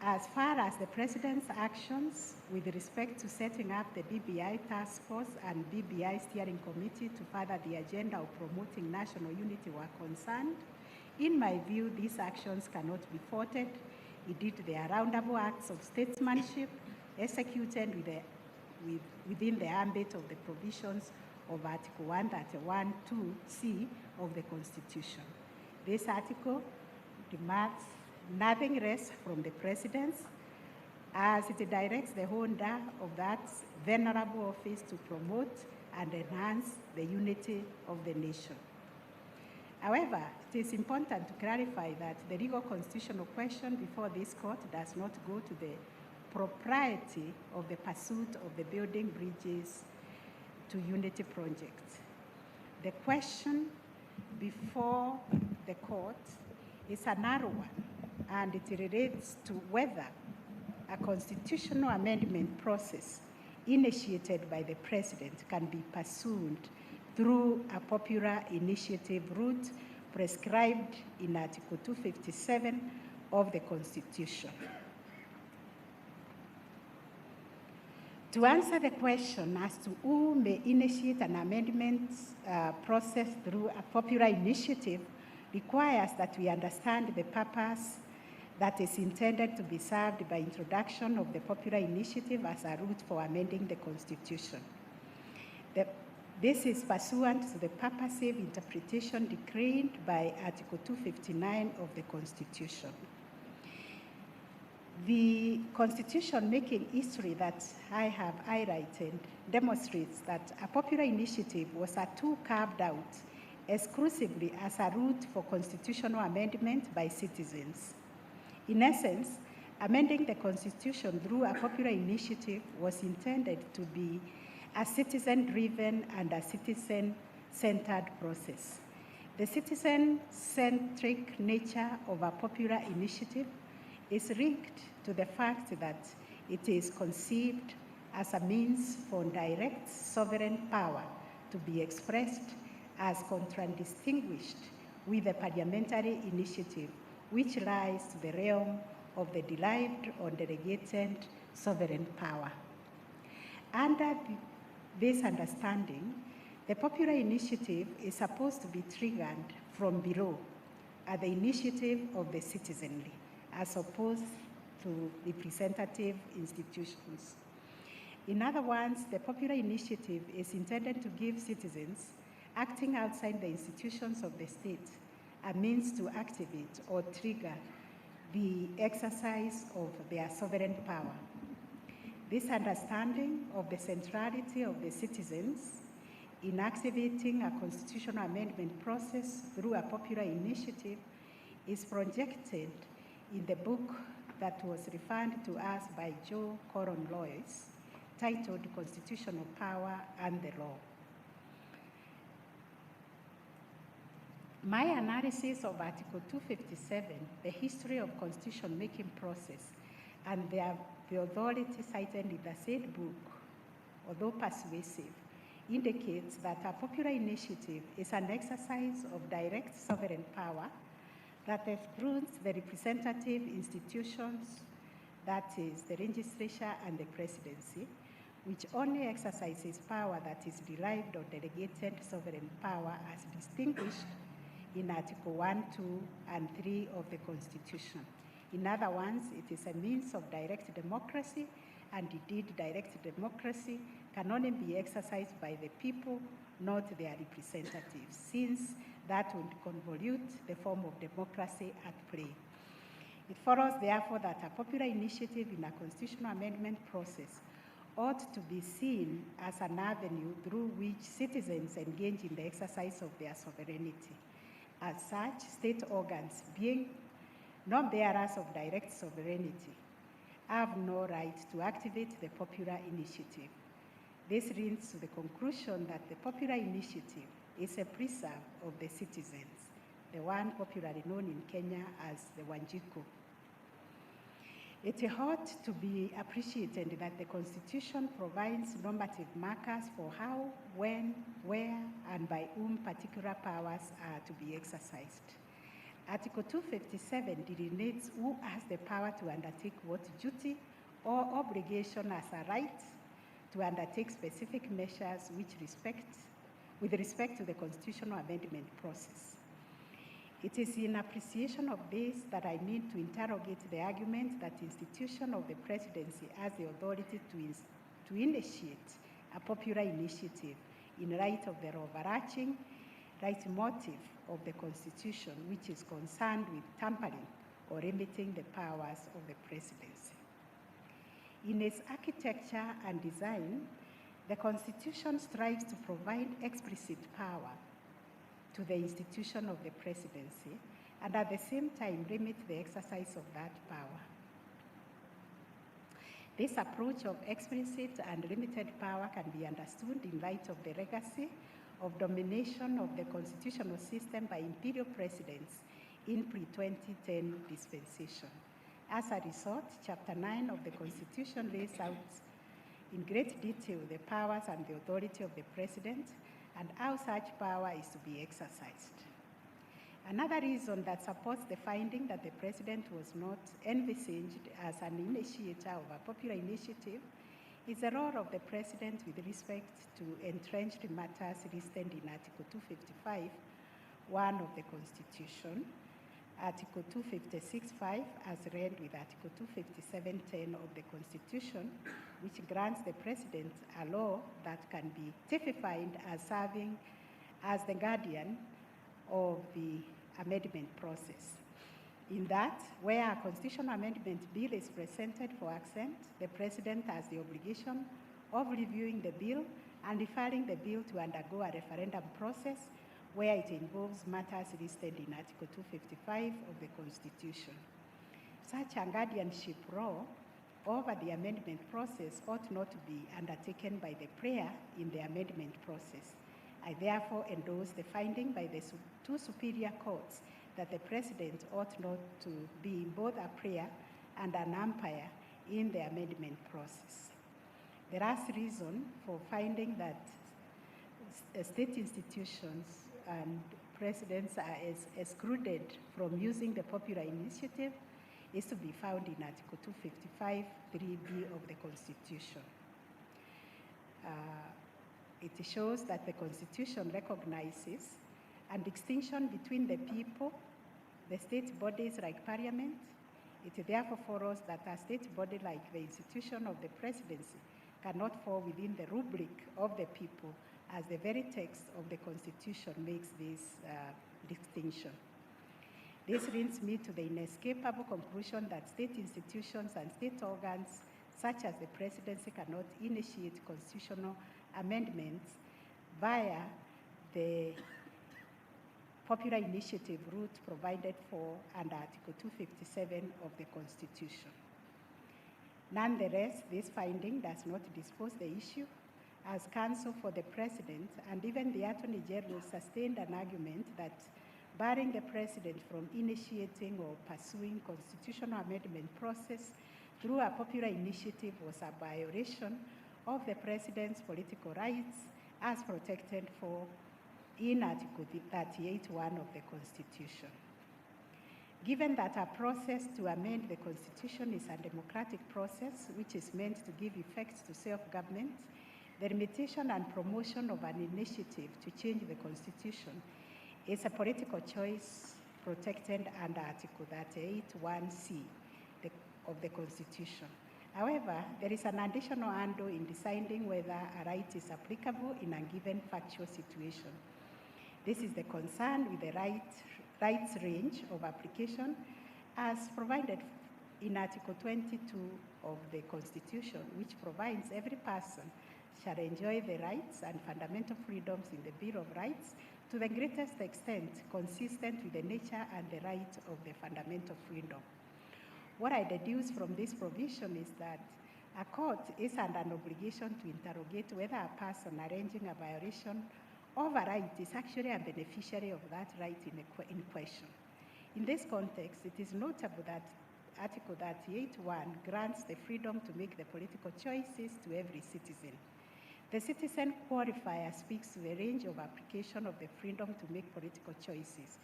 As far as the President's actions with respect to setting up the BBI Task Force and BBI Steering Committee to further the agenda of promoting national unity were concerned, in my view, these actions cannot be faulted. Indeed, they are roundable acts of statesmanship executed within the ambit of the provisions of Article 131(2)(c) of the Constitution. This article demands nothing less from the President, as it directs the holder of that venerable office to promote and enhance the unity of the nation. However, it is important to clarify that the legal constitutional question before this court does not go to the propriety of the pursuit of the building bridges to unity project. The question before the court is a narrow one, and it relates to whether a constitutional amendment process initiated by the President can be pursued through a popular initiative route prescribed in Article 257 of the Constitution. To answer the question as to who may initiate an amendment process through a popular initiative requires that we understand the purpose that is intended to be served by introduction of the popular initiative as a route for amending the Constitution. This is pursuant to the purposive interpretation decreed by Article 259 of the Constitution. The Constitution-making history that I have highlighted demonstrates that a popular initiative was a tool carved out exclusively as a route for constitutional amendment by citizens. In essence, amending the Constitution through a popular initiative was intended to be a citizen-driven and a citizen-centered process. The citizen-centric nature of a popular initiative is linked to the fact that it is conceived as a means for direct sovereign power to be expressed as contradistinguished with the parliamentary initiative, which lies to the realm of the derived or delegated sovereign power. Under this understanding, the popular initiative is supposed to be triggered from below at the initiative of the citizenry, as opposed to representative institutions. In other words, the popular initiative is intended to give citizens acting outside the institutions of the state a means to activate or trigger the exercise of their sovereign power. This understanding of the centrality of the citizens in activating a constitutional amendment process through a popular initiative is projected in the book that was referred to us by Joe Coron Lois, titled Constitutional Power and the Law. My analysis of Article 257, the history of constitution-making process, and the authority cited in the said book, although persuasive, indicates that a popular initiative is an exercise of direct sovereign power that excludes the representative institutions, that is, the legislature and the presidency, which only exercises power that is derived or delegated sovereign power as distinguished in Article 1, 2, and 3 of the Constitution. In other words, it is a means of direct democracy, and indeed direct democracy can only be exercised by the people, not their representatives, since that would convolute the form of democracy at play. It follows, therefore, that a popular initiative in a constitutional amendment process ought to be seen as an avenue through which citizens engage in the exercise of their sovereignty. As such, state organs, being not bearers of direct sovereignty, have no right to activate the popular initiative. This leads to the conclusion that the popular initiative is a preserve of the citizens, the one popularly known in Kenya as the Wanjiku. It ought to be appreciated that the Constitution provides normative markers for how, when, where, and by whom particular powers are to be exercised. Article 257 delineates who has the power to undertake what duty or obligation as a right to undertake specific measures with respect to the constitutional amendment process. It is in appreciation of this that I need to interrogate the argument that the institution of the presidency has the authority to initiate a popular initiative in light of the overarching right motive of the Constitution, which is concerned with tampering or limiting the powers of the presidency. In its architecture and design, the Constitution strives to provide explicit power to the institution of the presidency and at the same time limit the exercise of that power. This approach of explicit and limited power can be understood in light of the legacy of domination of the constitutional system by imperial presidents in pre-2010 dispensation. As a result, Chapter 9 of the Constitution lays out in great detail the powers and the authority of the President and how such power is to be exercised. Another reason that supports the finding that the President was not envisaged as an initiator of a popular initiative is the role of the President with respect to entrenched matters listed in Article 255(1) of the Constitution, Article 256(5) as read with Article 257(10) of the Constitution, which grants the President a law that can be typified as serving as the guardian of the amendment process. In that, where a constitutional amendment bill is presented for assent, the President has the obligation of reviewing the bill and referring the bill to undergo a referendum process where it involves matters listed in Article 255 of the Constitution. Such a guardianship role over the amendment process ought not to be undertaken by the prayer in the amendment process. I therefore endorse the finding by the two superior courts that the President ought not to be both a prayer and an umpire in the amendment process. The last reason for finding that state institutions and presidents are excluded from using the popular initiative is to be found in Article 255(3)(b) of the Constitution. It shows that the Constitution recognizes a distinction between the people, the state bodies like Parliament. It therefore follows that a state body like the institution of the presidency cannot fall within the rubric of the people, as the very text of the Constitution makes this distinction. This leads me to the inescapable conclusion that state institutions and state organs, such as the presidency, cannot initiate constitutional amendments via the popular initiative route provided for under Article 257 of the Constitution. Nonetheless, this finding does not dispose the issue, as counsel for the President and even the Attorney General sustained an argument that barring the President from initiating or pursuing constitutional amendment process through a popular initiative was a violation of the President's political rights as protected for in Article 38(1) of the Constitution. Given that a process to amend the Constitution is a democratic process which is meant to give effect to self-government, the limitation and promotion of an initiative to change the Constitution is a political choice protected under Article 38(1)(c) of the Constitution. However, there is an additional handle in deciding whether a right is applicable in a given factual situation. This is the concern with the rights range of application as provided in Article 22 of the Constitution, which provides every person shall enjoy the rights and fundamental freedoms in the Bill of Rights to the greatest extent consistent with the nature and the right of the fundamental freedom. What I deduce from this provision is that a court is under an obligation to interrogate whether a person arranging a violation of a right is actually a beneficiary of that right in question. In this context, it is notable that Article 38(1) grants the freedom to make the political choices to every citizen. The citizen qualifier speaks to the range of application of the freedom to make political choices,